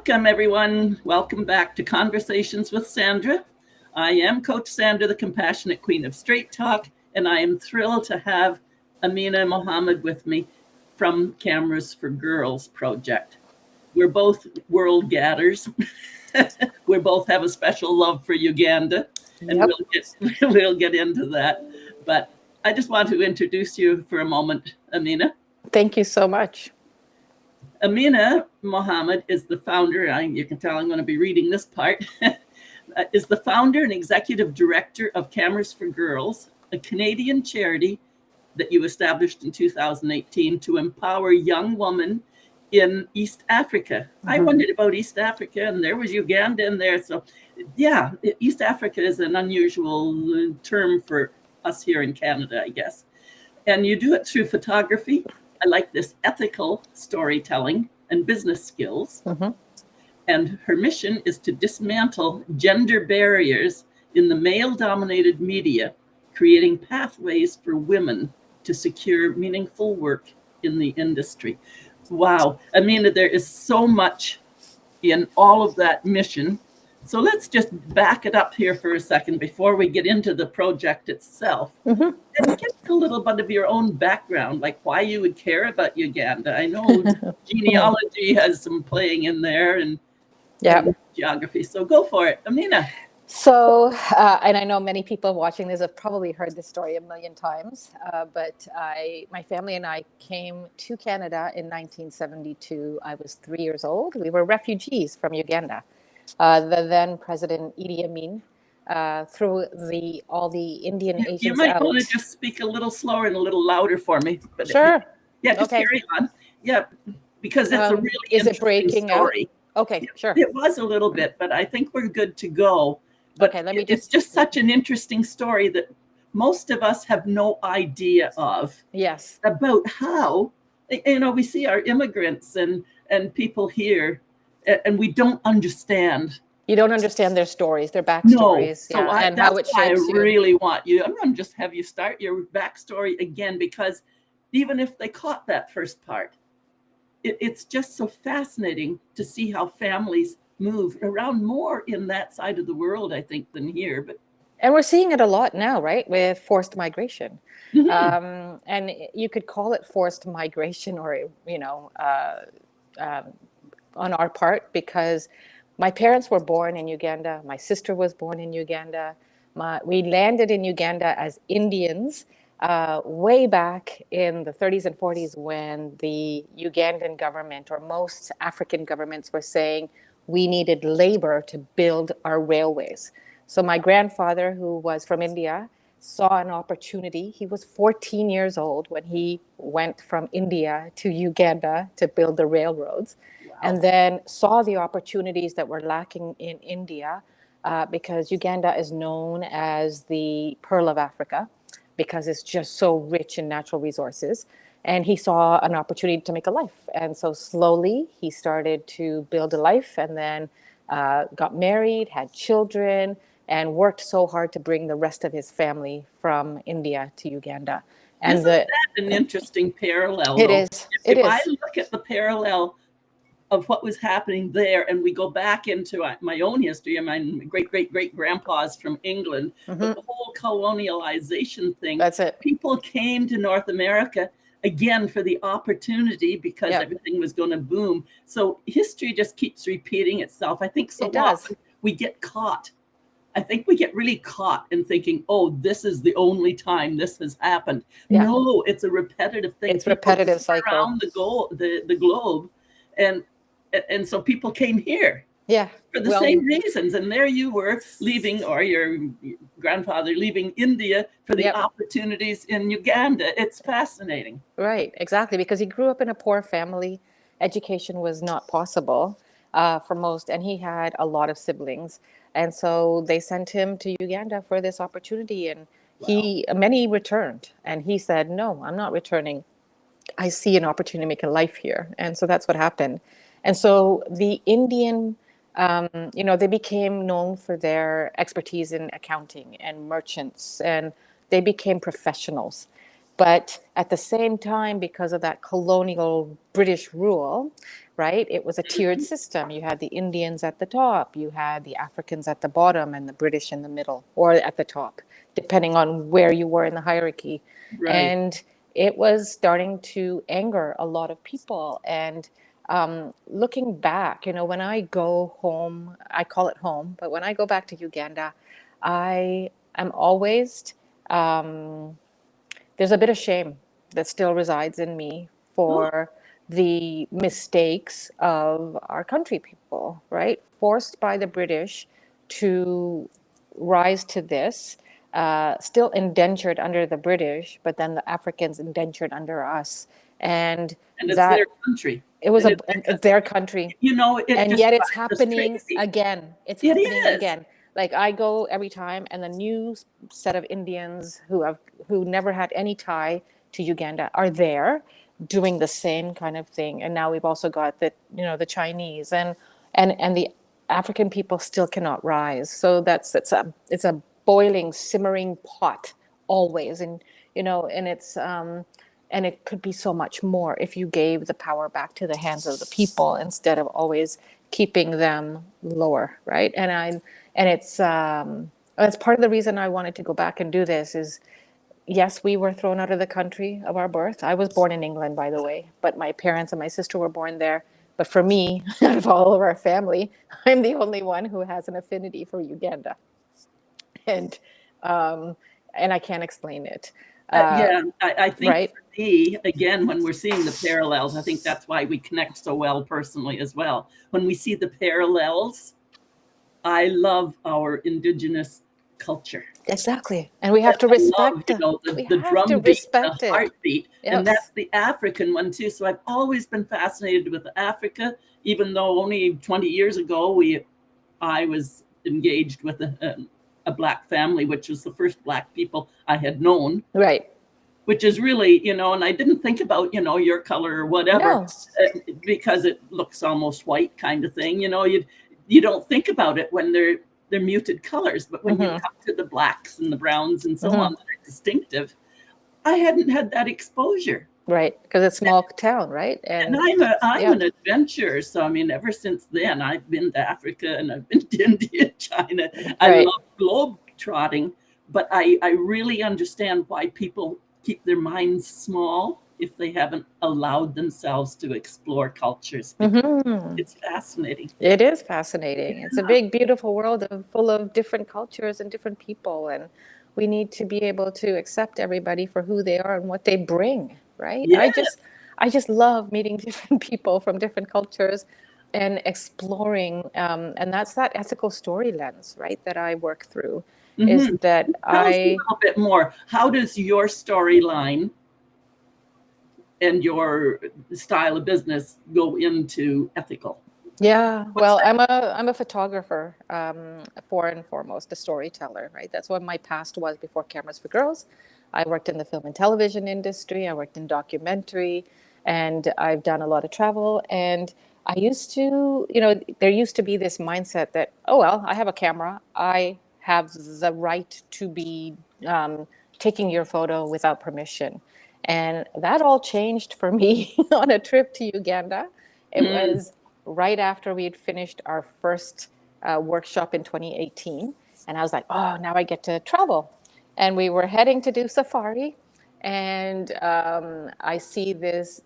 Welcome, everyone. Welcome back to Conversations with Sandra. I am Coach Sandra, the compassionate queen of straight talk, and I am thrilled to have Amina Mohammed with me from Cameras for Girls project. We're both world gadders. We both have a special love for Uganda, and Yep. we'll get into that. But I just want to introduce you for a moment, Amina. Thank you so much. Amina Mohammed is the founder, you can tell I'm going to be reading this part, is the founder and executive director of Cameras for Girls, a Canadian charity that you established in 2018 to empower young women in East Africa. I wondered about East Africa, and there was Uganda in there. So yeah, East Africa is an unusual term for us here in Canada, I guess. And you do it through photography. I like this ethical storytelling and business skills. And her mission is to dismantle gender barriers in the male-dominated media, creating pathways for women to secure meaningful work in the industry. Wow. I mean, there is so much in all of that mission. So let's just back it up here for a second before we get into the project itself. And give a little bit of your own background, like why you would care about Uganda. I know genealogy has some playing in there and geography. So go for it, Amina. So, and I know many people watching this have probably heard this story a million times, but my family and I came to Canada in 1972. I was 3 years old. We were refugees from Uganda. The then President Idi Amin threw all the Indian agents You might out. want to just speak a little slower and a little louder for me. But Sure. Yeah, just carry on. Yeah, because it's a really is it interesting breaking story. Out? Okay, sure. It was a little bit, but I think we're good to go. But okay, it's just such an interesting story that most of us have no idea of. Yes. About how, we see our immigrants and people here, and we don't understand. You don't understand their stories, their backstories, No. So and how it shapes you. I really want you. I'm going to just have you start your backstory again, because even if they caught that first part, it's just so fascinating to see how families move around more in that side of the world, I think, than here. And we're seeing it a lot now, right, with forced migration. And you could call it forced migration, or on our part, because my parents were born in Uganda. My sister was born in Uganda. We landed in Uganda as Indians way back in the 30s and 40s, when the Ugandan government, or most African governments, were saying we needed labor to build our railways. So my grandfather, who was from India, saw an opportunity. He was 14 years old when he went from India to Uganda to build the railroads. Wow. And then saw the opportunities that were lacking in India, because Uganda is known as the Pearl of Africa, because it's just so rich in natural resources. And he saw an opportunity to make a life. And so slowly he started to build a life, and then got married, had children, and worked so hard to bring the rest of his family from India to Uganda. And isn't that an interesting parallel? It is. If I look at the parallel of what was happening there, and we go back into my own history, and my great grandpas from England, but the whole colonialization thing. That's it. People came to North America again for the opportunity, because everything was going to boom. So history just keeps repeating itself. I think so often we get caught. I think we get really caught in thinking, oh, this is the only time this has happened. Yeah. No, it's a repetitive thing. It's repetitive cycle around the globe. And so people came here for the same reasons. And there you were leaving, or your grandfather leaving India for the opportunities in Uganda. It's fascinating. Right, exactly. Because he grew up in a poor family. Education was not possible for most, and he had a lot of siblings. And so they sent him to Uganda for this opportunity. And many returned. And he said, no, I'm not returning. I see an opportunity to make a life here. And so that's what happened. And so the Indian, they became known for their expertise in accounting and merchants, and they became professionals. But at the same time, because of that colonial British rule, right, it was a tiered system. You had the Indians at the top, you had the Africans at the bottom, and the British in the middle or at the top, depending on where you were in the hierarchy. Right. And it was starting to anger a lot of people. And looking back, when I go home, I call it home, but when I go back to Uganda, I am always there's a bit of shame that still resides in me Oh, for the mistakes of our country people, right? Forced by the British to rise to this, still indentured under the British, but then the Africans indentured under us. And and it's their that country. it was And it's their their country, it and just yet it's drives us happening crazy. again. It's It happening is. again. Like I go every time, and the new set of Indians who never had any tie to Uganda are there doing the same kind of thing. And now we've also got the Chinese and the African people still cannot rise. So it's a boiling, simmering pot always, and and it could be so much more if you gave the power back to the hands of the people instead of always keeping them lower, right? And it's part of the reason I wanted to go back and do this is, yes, we were thrown out of the country of our birth. I was born in England, by the way, but my parents and my sister were born there. But for me, out of all of our family, I'm the only one who has an affinity for Uganda, and um, and I can't explain it, Yeah, I think right? for me, again, when we're seeing the parallels, I think that's why we connect so well personally as well. When we see the parallels, I love our indigenous culture. Exactly, and we I have to love, respect. We the have to drum beat, the respect it. heartbeat, and Yes. that's the African one too. So I've always been fascinated with Africa, even though only 20 years ago I was engaged with a black family, which was the first black people I had known, Right. which is really, and I didn't think about, your color or whatever, No. because it looks almost white kind of thing. You don't think about it when they're muted colors, but when you Hmm. come to the blacks and the browns and so on Hmm. that are distinctive, I hadn't had that exposure. Right, because it's small town, right? And And I'm yeah, an adventurer, so I mean, ever since then, I've been to Africa and I've been to India, China. I right. love globe trotting, but I really understand why people keep their minds small if they haven't allowed themselves to explore cultures, because Hmm. it's fascinating. It is fascinating. It's a big, beautiful world full of different cultures and different people, and we need to be able to accept everybody for who they are and what they bring, right? Yeah. I just love meeting different people from different cultures and exploring, and that's that ethical story lens, right? That I work through, is Hmm. that Tell us a I little bit more. How does your storyline and your style of business go into ethical? Yeah, What's well, that? I'm a photographer, for and foremost, a storyteller, right? That's what my past was before Cameras for Girls. I worked in the film and television industry. I worked in documentary, and I've done a lot of travel. And I used to, there used to be this mindset that, oh well, I have a camera. I have the right to be taking your photo without permission. And that all changed for me on a trip to Uganda. It Mm. was right after we had finished our first workshop in 2018. And I was like, oh, now I get to travel. And we were heading to do safari. And I see this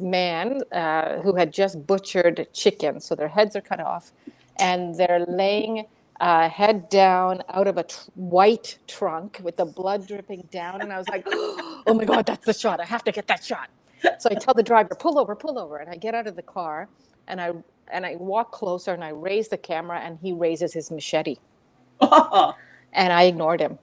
man who had just butchered chickens. So their heads are cut off, and they're laying head down out of a white trunk with the blood dripping down. And I was like, oh my God, that's the shot. I have to get that shot. So I tell the driver, pull over, pull over. And I get out of the car, and I walk closer, and I raise the camera, and he raises his machete. And I ignored him.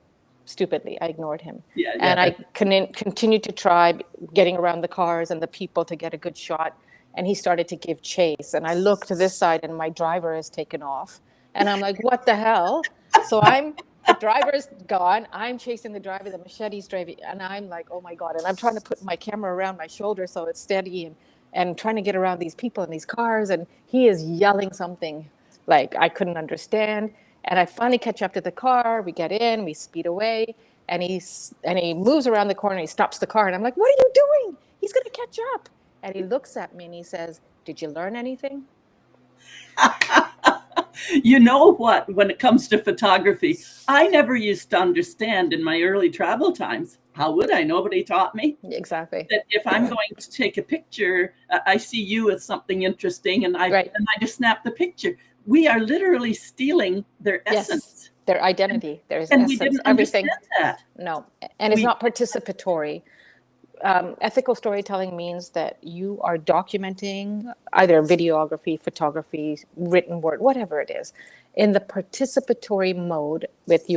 Stupidly, I ignored him. Yeah, yeah, And I continued to try getting around the cars and the people to get a good shot. And he started to give chase. And I look to this side, and my driver is taken off. And I'm like, what the hell? So the driver's gone. I'm chasing the driver, the machete's driving. And I'm like, oh my God. And I'm trying to put my camera around my shoulder so it's steady, and trying to get around these people in these cars. And he is yelling something like I couldn't understand. And I finally catch up to the car. We get in, we speed away. and he moves around the corner. He stops the car, and I'm like, "What are you doing? He's going to catch up." And he looks at me and he says, "Did you learn anything?" You know what? When it comes to photography, I never used to understand in my early travel times. How would I? Nobody taught me Exactly. that if I'm going to take a picture, I see you with something interesting, and Right. I just snap the picture. We are literally stealing their Yes. essence, Their identity, their and we essence, didn't everything. understand that. No, and it's We not participatory. Ethical storytelling means that you are documenting either videography, photography, written word, whatever it is, in the participatory mode with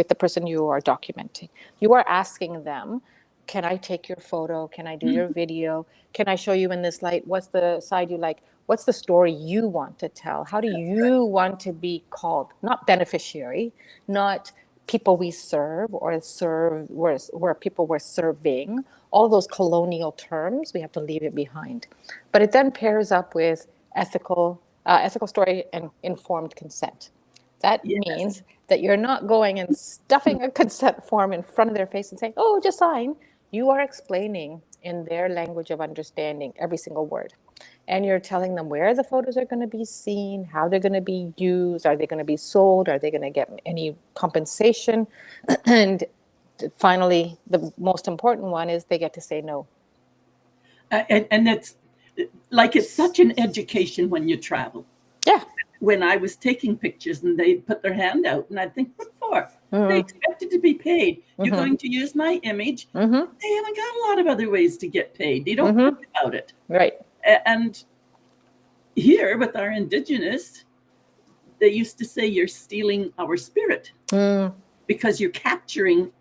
the person you are documenting. You are asking them, "Can I take your photo? Can I do your video? Can I show you in this light? What's the side you like? What's the story you want to tell? How do you want to be called?" Not beneficiary, not people we serve or serve where people were serving, all those colonial terms, we have to leave it behind. But it then pairs up with ethical story and informed consent. That yes, means that you're not going and stuffing a consent form in front of their face and saying, "Oh, just sign." You are explaining in their language of understanding every single word. And you're telling them where the photos are going to be seen, how they're going to be used, are they going to be sold, are they going to get any compensation? And finally, the most important one is they get to say no. and it's like it's such an education when you travel. Yeah. When I was taking pictures and they'd put their hand out, and I'd think, what for? They Mm, expected to be paid. You're mm-hmm, going to use my image. mm-hmm, They haven't got a lot of other ways to get paid. They don't think mm-hmm. about it. Right. And here with our indigenous, they used to say you're stealing our spirit Mm, because you're capturing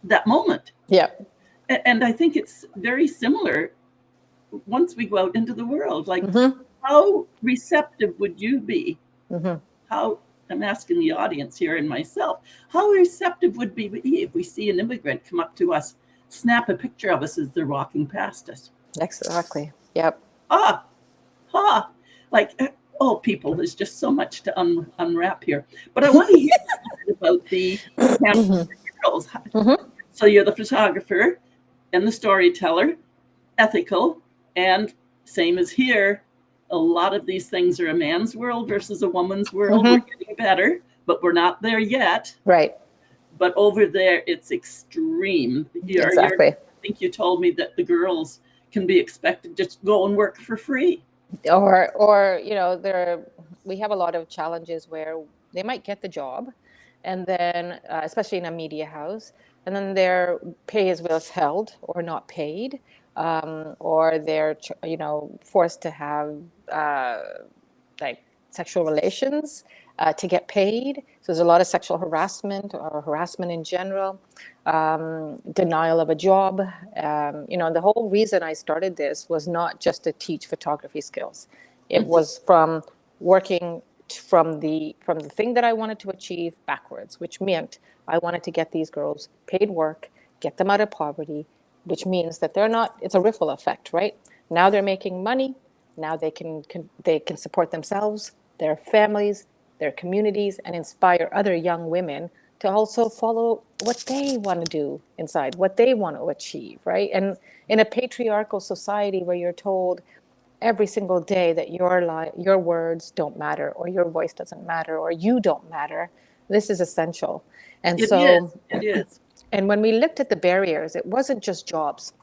that moment. yeah. And I think it's very similar once we go out into the world. Like, Mm-hmm, how receptive would you be? mm-hmm. How, I'm asking the audience here and myself, how receptive would we be if we see an immigrant come up to us, snap a picture of us as they're walking past us? Exactly. Yep. Ah, ah, like, oh, people, there's just so much to unwrap here. But I want to hear a little bit about the camp Mm-hmm, girls. mm-hmm, So you're the photographer and the storyteller, ethical, and same as here, a lot of these things are a man's world versus a woman's world. We're mm-hmm. getting better, but we're not there yet. Right. But over there, it's extreme. Exactly. I think you told me that the girls can be expected to just go and work for free. Or there we have a lot of challenges where they might get the job, and then especially in a media house, and then their pay is withheld or not paid, or they're forced to have uh, like sexual relations to get paid. So there's a lot of sexual harassment or harassment in general, denial of a job. The whole reason I started this was not just to teach photography skills. It Mhm. was from working from the thing that I wanted to achieve backwards, which meant I wanted to get these girls paid work, get them out of poverty, which means that they're not. It's a ripple effect, right? Now they're making money. Now they can support themselves, their families, their communities, and inspire other young women to also follow what they want to do inside, what they want to achieve, right? And in a patriarchal society where you're told every single day that your words don't matter, or your voice doesn't matter, or you don't matter, this is essential. And It is. so, It is. and when we looked at the barriers, it wasn't just jobs.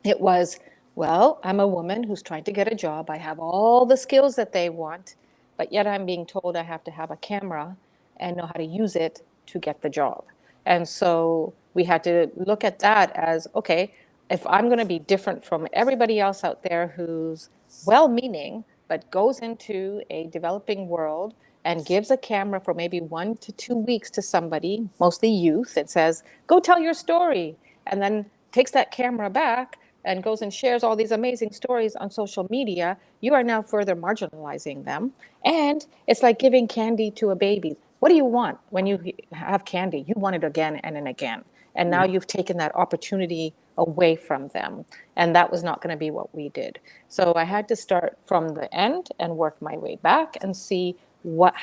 It was, well, I'm a woman who's trying to get a job. I have all the skills that they want, but yet I'm being told I have to have a camera and know how to use it to get the job. And so we had to look at that as, okay, if I'm going to be different from everybody else out there who's well meaning, but goes into a developing world and gives a camera for maybe 1 to 2 weeks to somebody, mostly youth, and says, go tell your story, and then takes that camera back and goes and shares all these amazing stories on social media, you are now further marginalizing them. And it's like giving candy to a baby. What do you want when you have candy? You want it again and again. And now Yeah. you've taken that opportunity away from them. And that was not going to be what we did. So I had to start from the end and work my way back and see what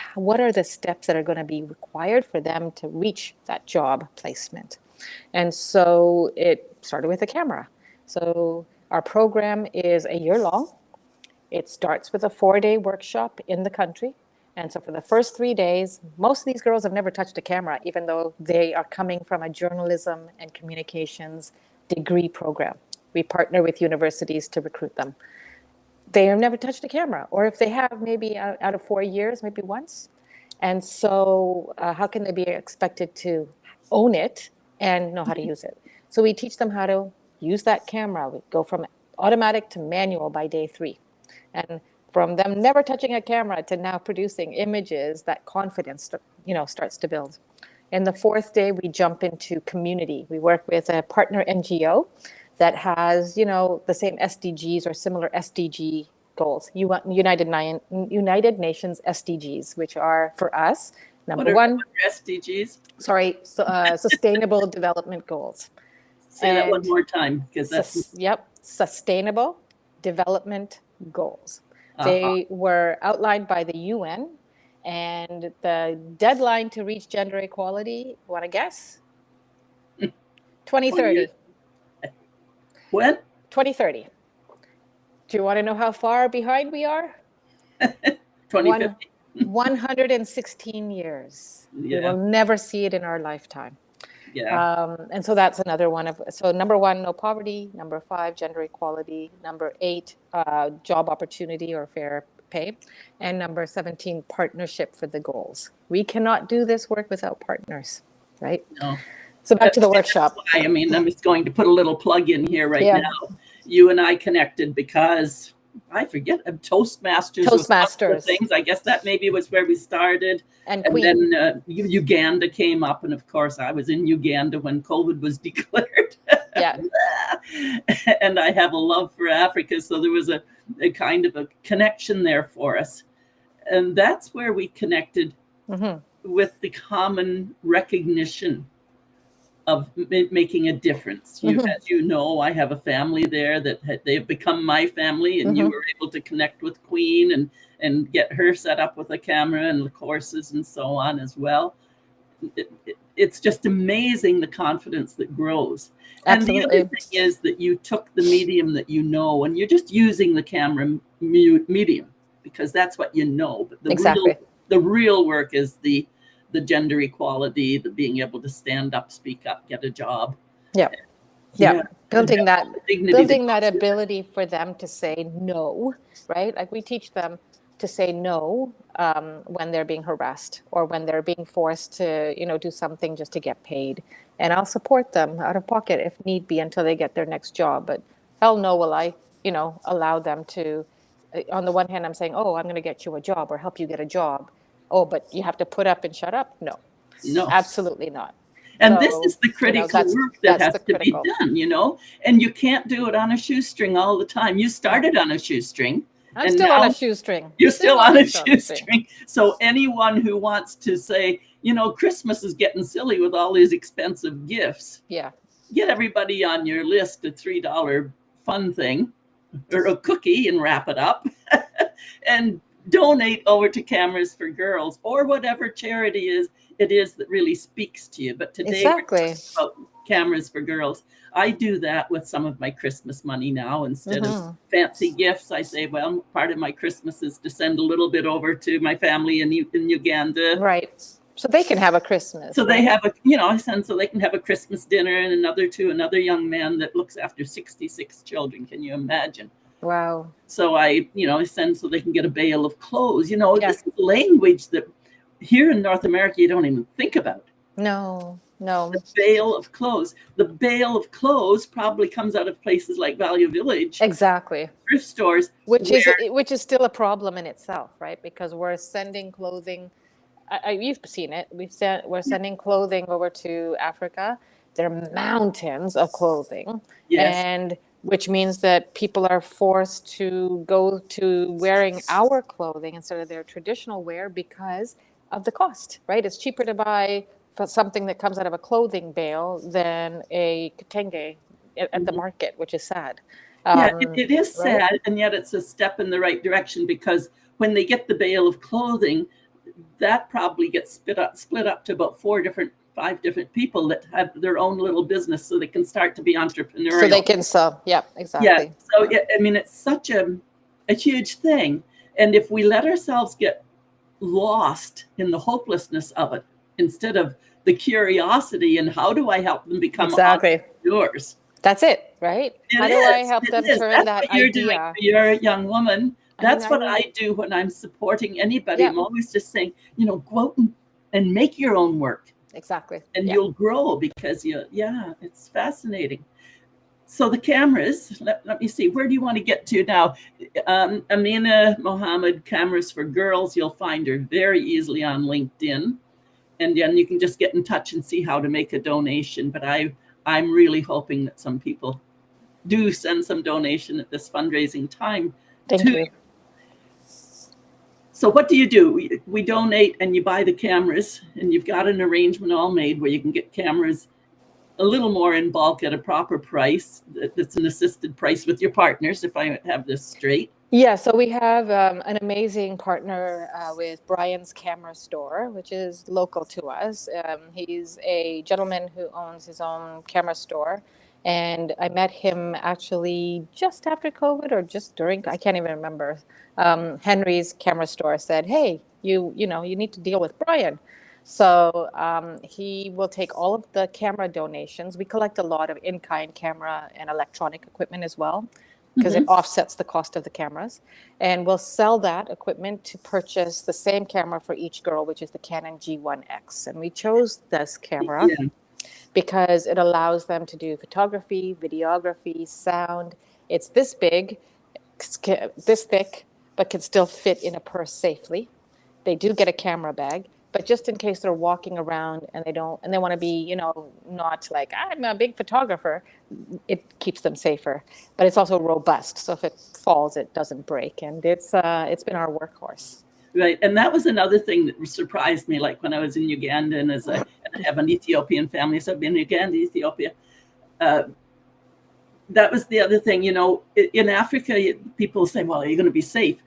are the steps that are going to be required for them to reach that job placement. And so it started with a camera. So our program is a year long. It starts with a 4-day workshop in the country. And so for the first 3 days, most of these girls have never touched a camera, even though they are coming from a journalism and communications degree program. We partner with universities to recruit them. They have never touched a camera, or if they have, maybe out of 4 years, maybe once. And so how can they be expected to own it and know how to use it? So we teach them how to use that camera. We go from automatic to manual by day 3. And from them never touching a camera to now producing images, that confidence, starts to build. In the 4th day, we jump into community. We work with a partner NGO that has, the same SDGs or similar SDG goals. United Nations SDGs, which are for us, number one, what are SDGs? Sorry, Sustainable Development Goals. Say that one more time, because that's Sustainable Development Goals. They were outlined by the UN, and the deadline to reach gender equality, want to guess? 2030. When? 2030. Do you want to know how far behind we are? 2050. 116 years. Yeah. We will never see it in our lifetime. Yeah. And so that's another one of, so number 1, no poverty. Number 5, gender equality. Number 8, job opportunity or fair pay. And number 17, partnership for the goals. We cannot do this work without partners, right? No. So back to the workshop. Why, I mean, I'm just going to put a little plug in here now. You and I connected because I forget, Toastmasters. Things. I guess that maybe was where we started. And then Uganda came up. And of course, I was in Uganda when COVID was declared. Yeah. And I have a love for Africa. So there was a kind of a connection there for us. And that's where we connected with the common recognition of making a difference. As you know, I have a family there that they've become my family, and you were able to connect with Queen and get her set up with a camera and the courses and so on as well. It's just amazing the confidence that grows. Absolutely. And the other thing is that you took the medium that you know, and you're just using the camera medium because that's what you know. But the real work is the gender equality, the being able to stand up, speak up, get a job. Yeah. Building that ability for them to say no, right? Like we teach them to say no when they're being harassed or when they're being forced to, do something just to get paid. And I'll support them out of pocket if need be until they get their next job. But hell no will I, allow them to, on the one hand, I'm saying, oh, I'm going to get you a job or help you get a job. Oh, but you have to put up and shut up? No, absolutely not. And this is the critical work that has to be done, and you can't do it on a shoestring all the time. You started on a shoestring. I'm still on a shoestring. You're still on a shoestring. So anyone who wants to say, Christmas is getting silly with all these expensive gifts. Yeah. Get everybody on your list a $3 fun thing or a cookie and wrap it up and donate over to Cameras for Girls or whatever charity it is that really speaks to you. But today we're talking about Cameras for Girls. I do that with some of my Christmas money now. Instead of fancy gifts, I say, well, part of my Christmas is to send a little bit over to my family in Uganda. Right. So they can have a Christmas. So they have I send so they can have a Christmas dinner and another to another young man that looks after 66 children. Can you imagine? Wow. So I send so they can get a bale of clothes. This is language that here in North America, you don't even think about. No. The bale of clothes. The bale of clothes probably comes out of places like Value Village. Exactly. Thrift stores. Which is still a problem in itself, right? Because we're sending clothing. You've seen it. We're sending clothing over to Africa. There are mountains of clothing. Yes. And which means that people are forced to go to wearing our clothing instead of their traditional wear because of the cost, right? It's cheaper to buy something that comes out of a clothing bale than a kitenge at the market, which is sad. It is sad, right? and yet it's a step in the right direction because when they get the bale of clothing, that probably gets split up to about 4 different 5 different people that have their own little business so they can start to be entrepreneurial. So they can sell. Yeah, Yeah. exactly. So, I mean, it's such a huge thing. And if we let ourselves get lost in the hopelessness of it instead of the curiosity and how do I help them become Exactly. entrepreneurs? That's it, right? It How do I is. help It them is. turn That's that what you're doing idea? for your young woman. That's what And I do when I'm supporting anybody. yeah, I'm always just saying, go out and make your own work exactly. and Yeah. you'll grow because it's fascinating. So the cameras, let me see, where do you want to get to now? Amina Mohammed, Cameras for Girls, you'll find her very easily on LinkedIn. And then you can just get in touch and see how to make a donation. But I'm really hoping that some people do send some donation at this fundraising time Thank to you. you. So what do? We donate and you buy the cameras, and you've got an arrangement all made where you can get cameras a little more in bulk at a proper price. That's an assisted price with your partners, if I have this straight. Yeah, so we have an amazing partner with Brian's Camera Store, which is local to us. He's a gentleman who owns his own camera store. And I met him actually just after COVID or just during, I can't even remember. Henry's camera store said, hey, you know, you need to deal with Brian. So he will take all of the camera donations. We collect a lot of in-kind camera and electronic equipment as well, because it Mm-hmm. offsets the cost of the cameras. And we'll sell that equipment to purchase the same camera for each girl, which is the Canon G1X. And we chose this camera Yeah. because it allows them to do photography, videography, sound. It's this big, this thick, but can still fit in a purse safely. They do get a camera bag, but just in case they're walking around and they want to be, you know, not like I'm a big photographer, it keeps them safer. But it's also robust, so if it falls, it doesn't break, and it's been our workhorse. Right. And that was another thing that surprised me. Like when I was in Uganda, and I have an Ethiopian family, so I've been in Uganda, Ethiopia. Uh, that was the other thing, in Africa, people say, well, are you going to be safe?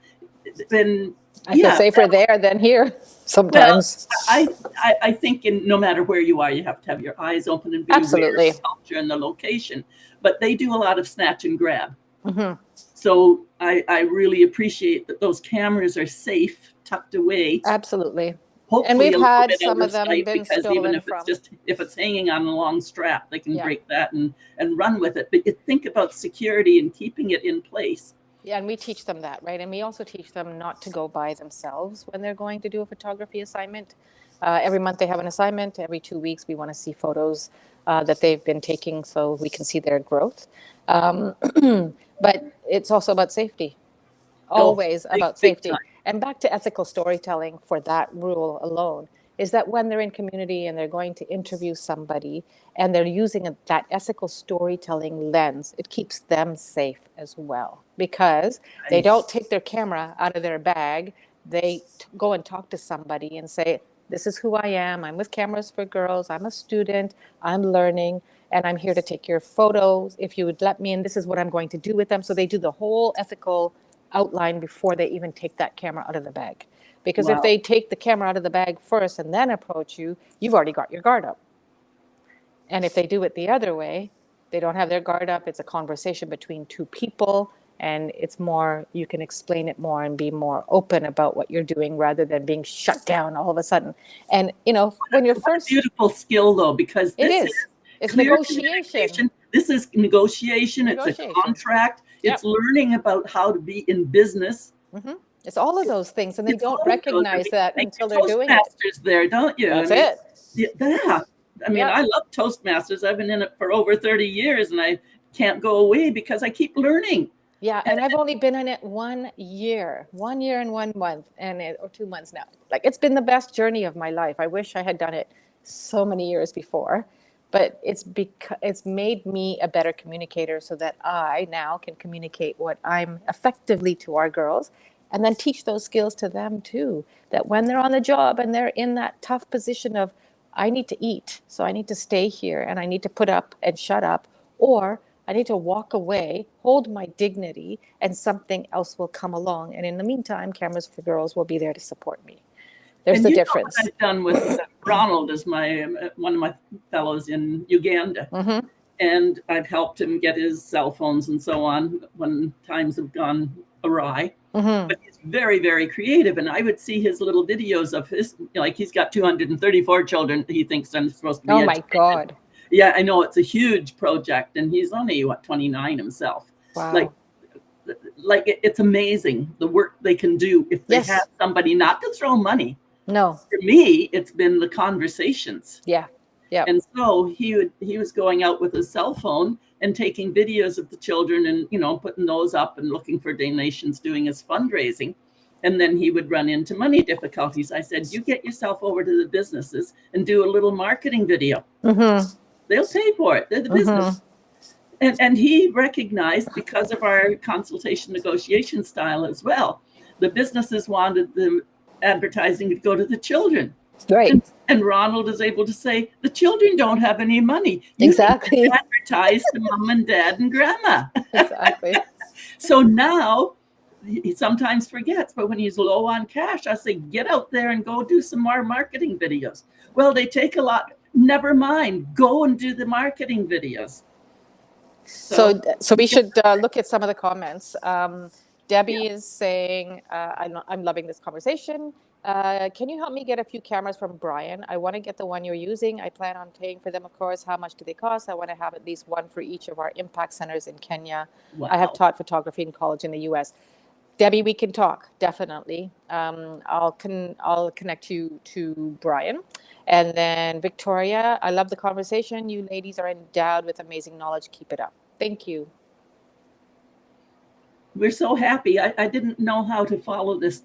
Then, I feel yeah, safer there than here well, sometimes. I think no matter where you are, you have to have your eyes open and be aware of Absolutely. the culture and the location. But they do a lot of snatch and grab. Mm-hmm. So I really appreciate that those cameras are safe, tucked away. Absolutely. And Hopefully we've a little had bit some out of of them sight, been because even stolen if from. it's hanging on a long strap, they can Yeah. break that and run with it. But you think about security and keeping it in place. Yeah, and we teach them that, right? And we also teach them not to go by themselves when they're going to do a photography assignment. Every month they have an assignment. Every 2 weeks we want to see photos that they've been taking so we can see their growth. Um, but it's also about safety, Oh, always big, about big safety. time. And back to ethical storytelling for that rule alone is that when they're in community and they're going to interview somebody and they're using that ethical storytelling lens, it keeps them safe as well, because they Right. don't take their camera out of their bag. They go and talk to somebody and say, this is who I am. I'm with Cameras for Girls. I'm a student. I'm learning, and I'm here to take your photos. If you would let me in, this is what I'm going to do with them. So they do the whole ethical outline before they even take that camera out of the bag. Because if Wow. they take the camera out of the bag first and then approach you, you've already got your guard up. And if they do it the other way, they don't have their guard up. It's a conversation between two people, and it's more, you can explain it more and be more open about what you're doing rather than being shut down all of a sudden. And, you know, when you're What a first, beautiful skill, though, because it this is is, it's clear negotiation. communication. This is negotiation. It's a Negotiation. contract. It's Yep. learning about how to be in business. Mm-hmm. It's all of those things, and they It's don't all of those. I recognize mean, you that take until they're your doing it. Toastmasters there, don't you? I That's mean, it. yeah. I mean, Yep. I love Toastmasters. I've been in it for over 30 years, and I can't go away because I keep learning. Yeah, And and I've only been in it 1 year and 1 month, or 2 months now. Like, it's been the best journey of my life. I wish I had done it so many years before, but it's made me a better communicator so that I now can communicate what I'm effectively to our girls, and then teach those skills to them too. That when they're on the job and they're in that tough position of, I need to eat, so I need to stay here and I need to put up and shut up, or I need to walk away, hold my dignity, and something else will come along. And in the meantime, Cameras for Girls will be there to support me. There's and the you know what difference. I've done with Ronald is one of my fellows in Uganda. Mm-hmm. And I've helped him get his cell phones and so on when times have gone awry. Mm-hmm. But he's very, very creative. And I would see his little videos of his, like he's got 234 children he thinks I'm supposed to be Oh educated. my God. Yeah, I know, it's a huge project. And he's only, 29 himself. Wow. It's amazing the work they can do if they Yes. have somebody, not to throw money. No. For me, it's been the conversations. Yeah. Yeah. And so he was going out with his cell phone and taking videos of the children and, putting those up and looking for donations, doing his fundraising. And then he would run into money difficulties. I said, you get yourself over to the businesses and do a little marketing video. Mm-hmm. They'll pay for it. They're the business. And he recognized, because of our consultation negotiation style as well, the businesses wanted the advertising to go to the children. Right. And Ronald is able to say, the children don't have any money. You Exactly. need to advertise to mom and dad and grandma. Exactly. So now he sometimes forgets, but when he's low on cash, I say, get out there and go do some more marketing videos. Well, they take a lot. Never mind. Go and do the marketing videos. So we should look at some of the comments. Debbie is saying, I'm loving this conversation. Can you help me get a few cameras from Brian? I want to get the one you're using. I plan on paying for them, of course. How much do they cost? I want to have at least one for each of our impact centers in Kenya. Wow. I have taught photography in college in the US. Debbie, we can talk, definitely. I'll connect you to Brian. And then Victoria, I love the conversation. You ladies are endowed with amazing knowledge. Keep it up. Thank you. We're so happy. I didn't know how to follow this.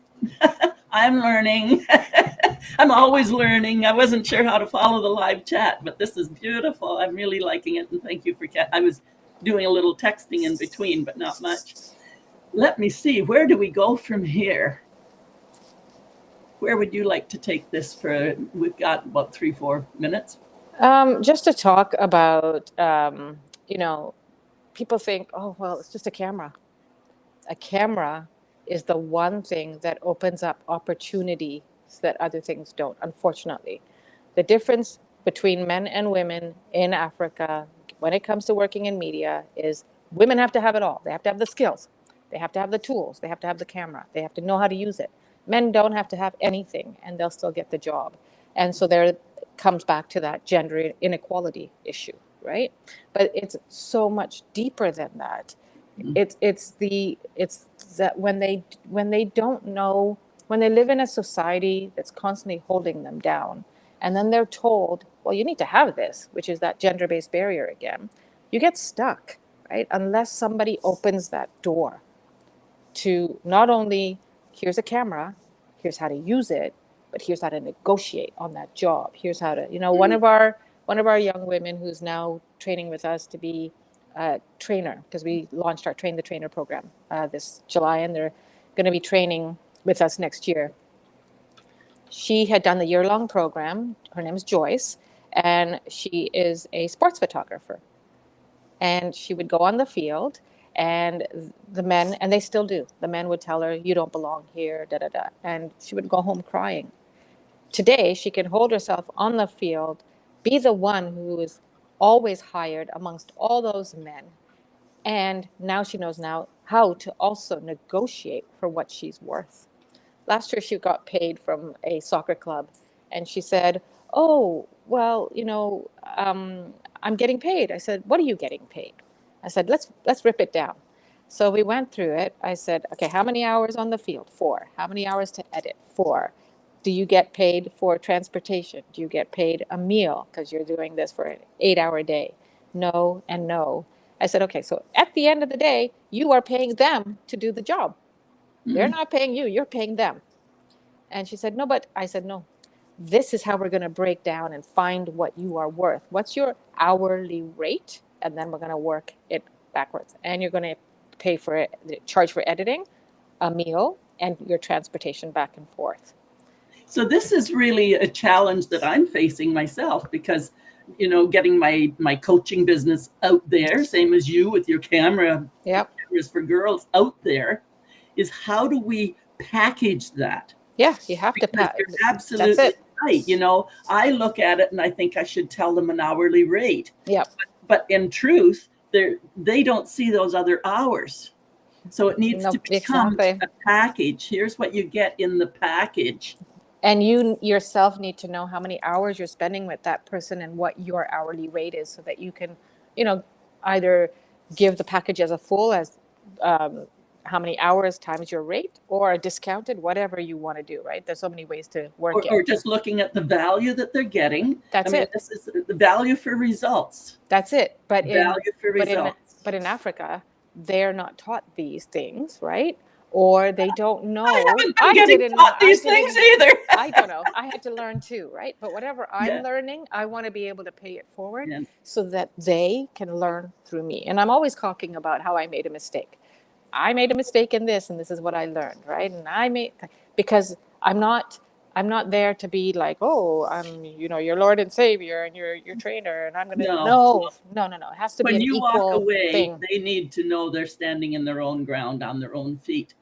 I'm learning. I'm always learning. I wasn't sure how to follow the live chat, but this is beautiful. I'm really liking it. And thank you for I was doing a little texting in between, but not much. Let me see. Where do we go from here? Where would you like to take this for? We've got about 3-4 minutes. Just to talk about, people think, oh, well, it's just a camera. A camera is the one thing that opens up opportunities that other things don't, unfortunately. The difference between men and women in Africa when it comes to working in media is women have to have it all. They have to have the skills. They have to have the tools. They have to have the camera. They have to know how to use it. Men don't have to have anything and they'll still get the job. And so there comes back to that gender inequality issue, right? But it's so much deeper than that. It's that when they don't know, when they live in a society that's constantly holding them down, and then they're told, well, you need to have this, which is that gender-based barrier again, you get stuck, right? Unless somebody opens that door to not only, here's a camera, here's how to use it, but here's how to negotiate on that job. Here's how to, one of our young women who's now training with us to be a trainer, because we launched our Train the Trainer program this July, and they're going to be training with us next year. She had done the year-long program. Her name is Joyce, and she is a sports photographer. And she would go on the field, and the men, and they still do, the men would tell her, you don't belong here, da-da-da. And she would go home crying. Today, she can hold herself on the field, be the one who is always hired amongst all those men. And now she knows how to also negotiate for what she's worth. Last year, she got paid from a soccer club, and she said, oh, well, I'm getting paid. I said, what are you getting paid? I said, let's rip it down. So we went through it. I said, okay, how many hours on the field? 4. How many hours to edit? 4. Do you get paid for transportation? Do you get paid a meal because you're doing this for an 8-hour day? No and no. I said, okay, so at the end of the day, you are paying them to do the job. They're not paying you, you're paying them. And she said, no, but I said, no, this is how we're going to break down and find what you are worth. What's your hourly rate? And then we're going to work it backwards. And you're going to pay for it, charge for editing, a meal, and your transportation back and forth. So this is really a challenge that I'm facing myself, because, getting my coaching business out there, same as you with your cameras for girls out there, is how do we package that? Yeah, you have to package. Absolutely. right. I look at it and I think I should tell them an hourly rate. Yep. But in truth, they don't see those other hours. So it needs to No, become exactly. a package. Here's what you get in the package. And you yourself need to know how many hours you're spending with that person and what your hourly rate is, so that you can, you know, either give the package as a full, as how many hours times your rate, or a discounted, whatever you want to do, right? There's so many ways to work it. Or just looking at the value that they're getting. That's it. This is the value for results. That's it. Value for results. But in Africa, they're not taught these things, right? Or they don't I know. haven't been getting taught these things either. I don't know. I had to learn too, right? But whatever I'm Yeah. learning, I want to be able to pay it forward, Yeah. so that they can learn through me. And I'm always talking about how I made a mistake. I made a mistake in this, and this is what I learned, right? And because I'm not there to be like, oh, I'm, your Lord and Savior and your trainer, and I'm gonna No. no. It has to be When an you walk equal away, thing. they need to know they're standing in their own ground on their own feet.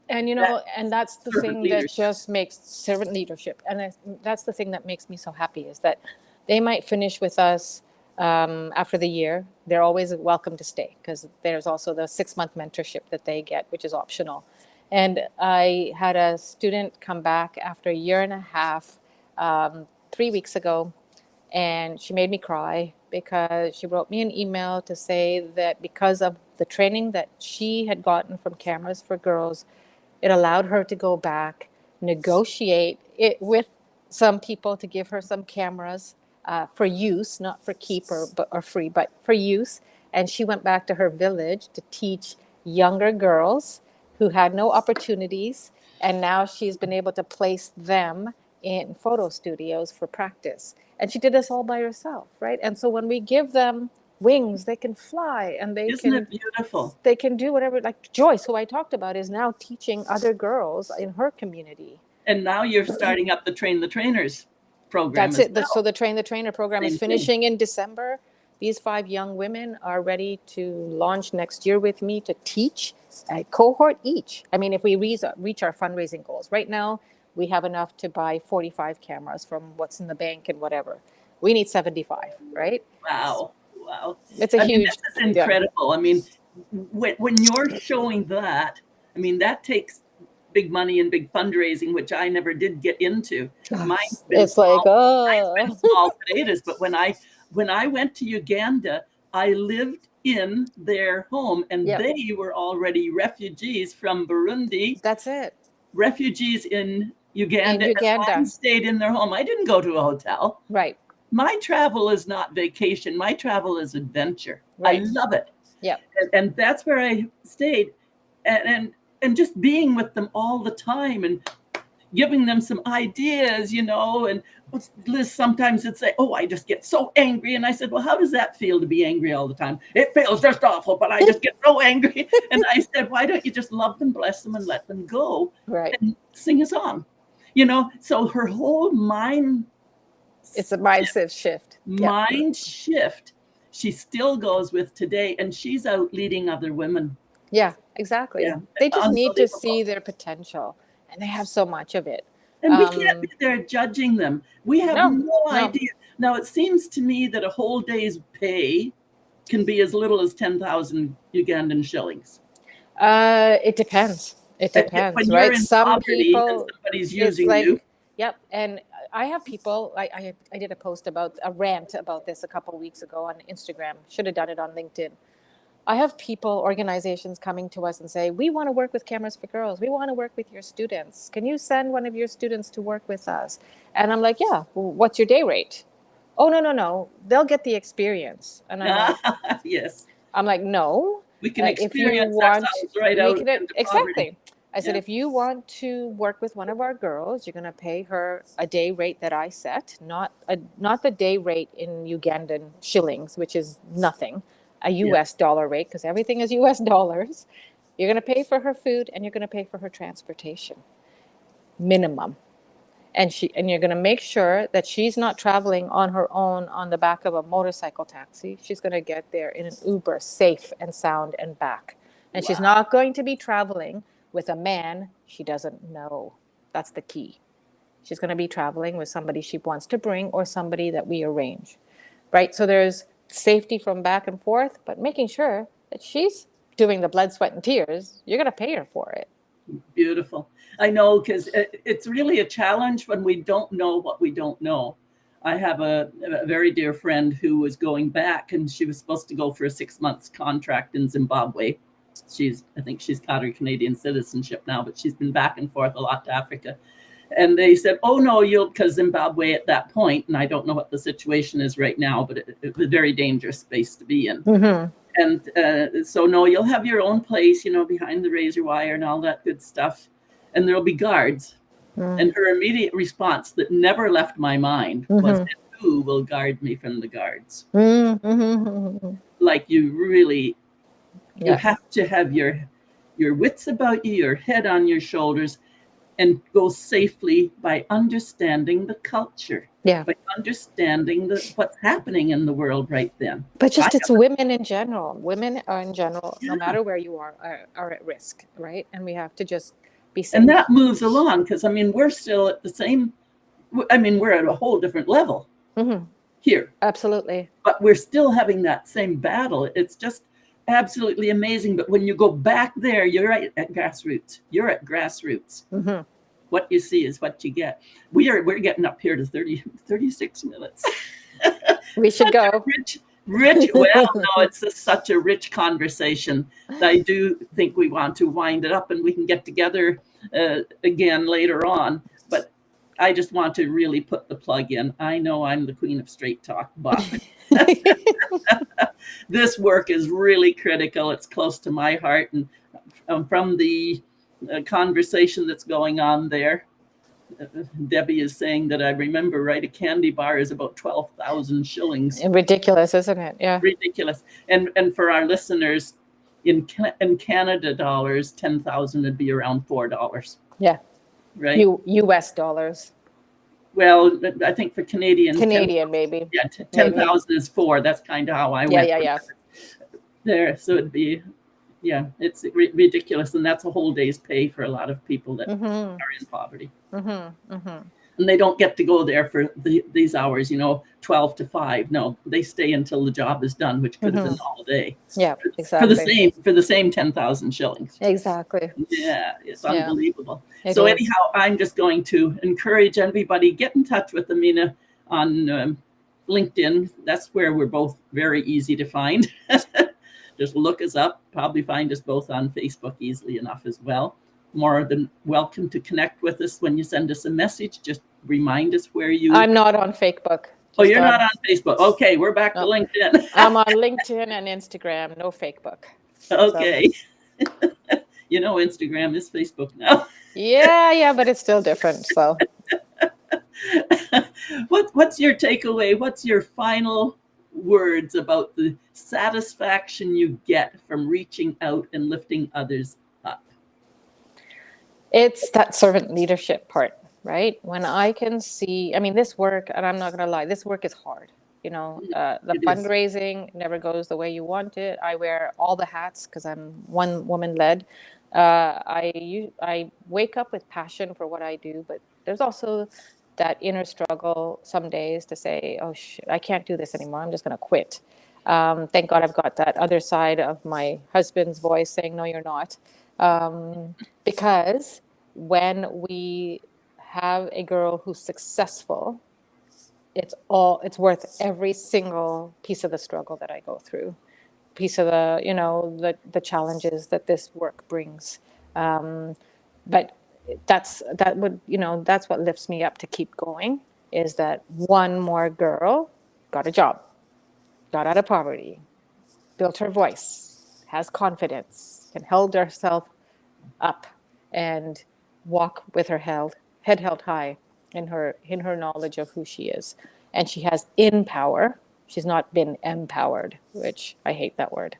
And and that's the thing that just makes servant leadership, and that's the thing that makes me so happy, is that they might finish with us after the year. They're always welcome to stay, because there's also the 6-month mentorship that they get, which is optional. And I had a student come back after a year and a half, 3 weeks ago, and she made me cry, because she wrote me an email to say that because of the training that she had gotten from Cameras for Girls, it allowed her to go back, negotiate it with some people to give her some cameras for use, not for keep or free, but for use. And she went back to her village to teach younger girls who had no opportunities. And now she's been able to place them in photo studios for practice. And she did this all by herself, right? And so when we give them wings, they can fly, and Isn't it beautiful? they can do whatever. Like Joyce, who I talked about, is now teaching other girls in her community. And now you're starting up the Train the Trainers program. That's as it. well. So the Train the Trainer program Same is finishing in December. These 5 young women are ready to launch next year with me to teach a cohort each. I mean, if we reach our fundraising goals, right now we have enough to buy 45 cameras from what's in the bank and whatever. We need 75, right? Wow. It's a huge. This is incredible. I mean, when you're showing that, that takes big money and big fundraising, which I never did get into. Mine's been small potatoes. But when I went to Uganda, I lived in their home, and they were already refugees from Burundi. That's it. Refugees in Uganda. And I stayed in their home. I didn't go to a hotel. Right. My travel is not vacation. My travel is adventure. Right. I love it. Yeah. And that's where I stayed. And just being with them all the time and giving them some ideas, and Liz sometimes would say, oh, I just get so angry. And I said, well, how does that feel to be angry all the time? It feels just awful, but I just get so angry. And I said, why don't you just love them, bless them, and let them go? Right. And sing a song. So her whole mind. It's a mindset shift. Mind shift. She still goes with today, and she's out leading other women. Yeah, exactly. Yeah. They just need to see their potential, and they have so much of it. And we can't be there judging them. We have no idea. Now, it seems to me that a whole day's pay can be as little as 10,000 Ugandan shillings. It depends. It depends, when right? You're in Some people, and somebody's using you. Yep. And I have people, I did a post about a rant about this a couple of weeks ago on Instagram. Should have done it on LinkedIn. I have people, organizations coming to us and say, we want to work with Cameras for Girls. We want to work with your students. Can you send one of your students to work with us? And I'm like, yeah, well, what's your day rate? Oh, no. They'll get the experience. And I'm like, yes. I'm like, no. We can experience ourselves right out. Exactly. I said, if you want to work with one of our girls, you're going to pay her a day rate that I set, not the day rate in Ugandan shillings, which is nothing, a US dollar rate, because everything is US dollars. You're going to pay for her food, and you're going to pay for her transportation, minimum. And you're going to make sure that she's not traveling on her own on the back of a motorcycle taxi. She's going to get there in an Uber, safe and sound, and back. And she's not going to be traveling with a man she doesn't know. That's the key. She's going to be traveling with somebody she wants to bring or somebody that we arrange, right? So there's safety from back and forth, but making sure that she's doing the blood, sweat, and tears. You're going to pay her for it. Beautiful. I know, because it's really a challenge when we don't know what we don't know. I have a very dear friend who was going back, and she was supposed to go for a 6 months contract in Zimbabwe. I think she's got her Canadian citizenship now, but she's been back and forth a lot to Africa. And they said, oh no, because Zimbabwe at that point, and I don't know what the situation is right now, but it's a very dangerous space to be in. Mm-hmm. And so, no, you'll have your own place, behind the razor wire and all that good stuff. And there'll be guards. Mm-hmm. And her immediate response that never left my mind was, Mm-hmm. who will guard me from the guards? Mm-hmm. Like you really, you Yeah. have to have your wits about you, your head on your shoulders, and go safely by understanding the culture. Yeah. By understanding what's happening in the world right then. But just it's women in general. Women are in general, no Yeah. matter where you are at risk, right? And we have to just be safe. And that moves along, because we're still at the same, we're at a whole different level Mm-hmm. here. Absolutely. But we're still having that same battle. It's just absolutely amazing. But when you go back there, you're right at grassroots. You're at grassroots. Mm-hmm. What you see is what you get. We're getting up here to 36 minutes. We should go. Rich. Well, no, it's such a rich conversation that I do think we want to wind it up, and we can get together again later on. But I just want to really put the plug in. I know I'm the queen of straight talk, but this work is really critical. It's close to my heart, and from the conversation that's going on there, Debbie is saying that I remember, right, a candy bar is about 12,000 shillings. Ridiculous, isn't it? Yeah. Ridiculous. And for our listeners, in Canada dollars, 10,000 would be around $4. Yeah. Right. US dollars. Well, I think for Canadian, maybe. Yeah, 10,000 is 4. That's kind of how I went. Yeah. There, so it'd be, yeah, it's ridiculous, and that's a whole day's pay for a lot of people that Mm-hmm. are in poverty. Mm-hmm. Mm-hmm. And they don't get to go there for these hours, 12 to 5. No, they stay until the job is done, which could have been all day. Yeah, exactly. For the same 10,000 shillings. Exactly. Yeah, it's unbelievable. It so is. anyhow, I'm just going to encourage everybody, get in touch with Amina on LinkedIn. That's where we're both very easy to find. Just look us up. Probably find us both on Facebook easily enough as well. More than welcome to connect with us when you send us a message. Just remind us where you... I'm not on Facebook. Oh, you're not on Facebook. Okay, we're back to LinkedIn. I'm on LinkedIn and Instagram, no Facebook. Okay. So. Instagram is Facebook now. Yeah, but it's still different. So what's your takeaway? What's your final words about the satisfaction you get from reaching out and lifting others up? It's that servant leadership part, right? When I can see, this work, and I'm not going to lie, this work is hard. The fundraising never goes the way you want it. I wear all the hats because I'm one woman led. I wake up with passion for what I do, but there's also that inner struggle some days to say, oh, I can't do this anymore. I'm just going to quit. Thank God I've got that other side of my husband's voice saying, no, you're not. Because when we have a girl who's successful, it's worth every single piece of the struggle that I go through, piece of the challenges that this work brings. But that's what lifts me up to keep going, is that one more girl got a job, got out of poverty, built her voice, has confidence, and held herself up and walk with her head held high in her knowledge of who she is. And she has in power. She's not been empowered, which I hate that word.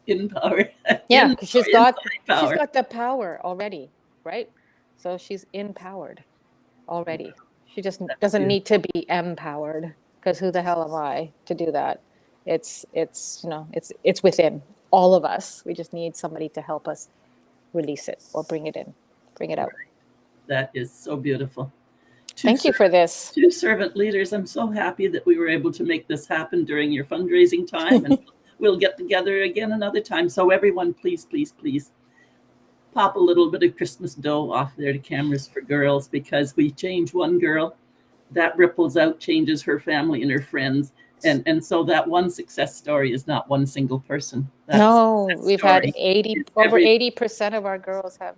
Empowered. Yeah, because she's got the power already, right? So she's empowered already. She just doesn't need to be empowered, because who the hell am I to do that? It's within all of us. We just need somebody to help us release it or bring it out. That is so beautiful. Thank you for this. Two servant leaders. I'm so happy that we were able to make this happen during your fundraising time, and we'll get together again another time. So everyone, please, please, please pop a little bit of Christmas dough off there to Cameras for Girls, because we change one girl, that ripples out, changes her family and her friends. And so that one success story is not one single person. No, we've had over every 80% of our girls have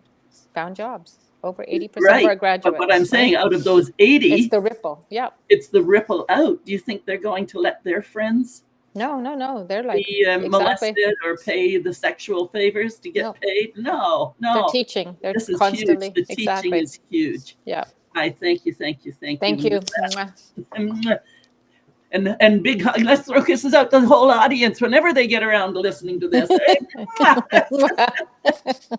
found jobs. Over 80% of right. our graduates. But what I'm saying, right? out of those 80, It's the ripple. Yeah. it's the ripple out. Do you think they're going to let their friends No. They're like, be exactly. molested or pay the sexual favors to get paid? No. They're teaching. They're This is constantly. huge. The teaching is huge. Yeah. I thank you. Thank you. And big hug. Let's throw kisses out to the whole audience whenever they get around to listening to this.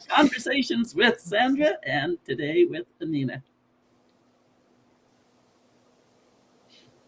Conversations with Sandra, and today with Amina.